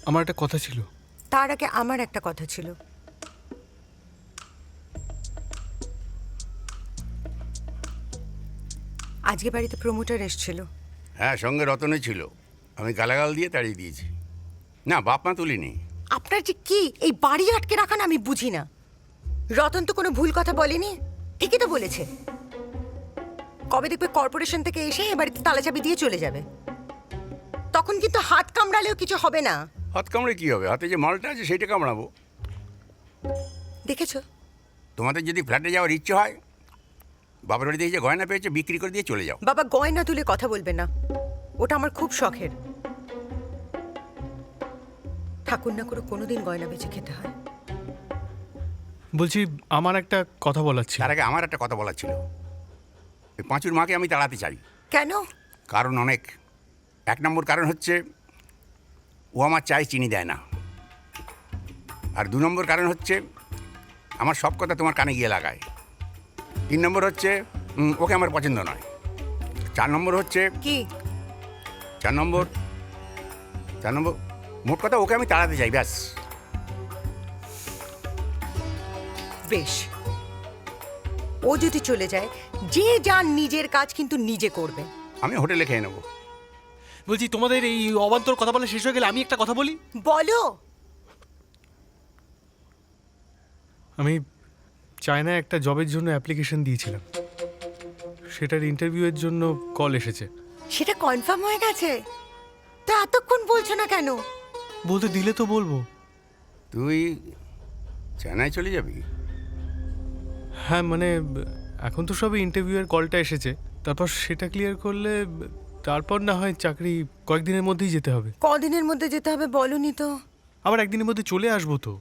আমার একটা কথা ছিল। তার আগে আমার একটা কথা ছিল। আজকে বাড়িতে প্রমোটার এসেছিল। হ্যাঁ, সঙ্গে রতনই ছিল। আমি গালাগাল দিয়ে তাড়িয়ে দিয়েছি। না, বাপ মা তুলিনি। আপনার যে কি এই বাড়ি আটকে রাখা না আমি বুঝি না। রতন তো কোনো ভুল কথা বলেনি, ঠিকই তো বলেছে। কবে দেখবে কর্পোরেশন থেকে এসে এ বাড়িতে তালা চাবি দিয়ে চলে যাবে, তখন কিন্তু হাত কামড়ালেও কিছু হবে না। হাত কামড়ে কী হবে? হাতে যে মালটা আছে সেইটা কামড়াবো। দেখেছো? তোমাদের যদি ফ্ল্যাটে যাওয়ার ইচ্ছে হয়, বাবার বাড়িতে যে গয়না পেয়েছে বিক্রি করে দিয়ে চলে যাও। বাবা গয়না তুলে কথা বলবে না, ওটা আমার খুব শখের। ঠাকুর না করে কোনোদিন গয়না বেচে খেতে হয়। বলছি, আমার একটা কথা বলার ছিল। তার আগে আমার একটা কথা বলার ছিল। এই পাঁচুর মাকে আমি তাড়াতে চাই। কেন? কারণ অনেক। এক নম্বর কারণ হচ্ছে ও আমার চায়ে চিনি দেয় না। আর দু নম্বর কারণ হচ্ছে আমার সব কথা তোমার কানে গিয়ে লাগায়। তিন নম্বর হচ্ছে ওকে আমার পছন্দ নয়। চার নম্বর হচ্ছে কি? চার নম্বর মোট কথা ওকে আমি তাড়াতে চাই, ব্যাস। বেশ, ও যদি চলে যায়, যে যার নিজের কাজ কিন্তু নিজে করবে। আমি হোটেলে খেয়ে নেবো। বলছি, তোমাদের এই অবান্তর কথা বলা শেষ হয়ে গেলে আমি একটা কথা বলি। বলো। আমি চায়নায় একটা জবের জন্য অ্যাপ্লিকেশন দিয়েছিলাম, সেটার ইন্টারভিউয়ের জন্য কল এসেছে। সেটা কনফার্ম হয়ে গেছে? তা এতক্ষণ বলছো না কেন? বলতে দিলে তো বলবো। তুই চেন্নাই চলে যাবি? হ্যাঁ, মানে এখন তো সবে ইন্টারভিউয়ের কলটা এসেছে, তারপর সেটা ক্লিয়ার করলে তারপর না হয় চাকরি কয়েকদিনের মধ্যেই যেতে হবে। কদিনের মধ্যে যেতে হবে বলনি তো? আবার একদিনের মধ্যে চলে আসবো তো।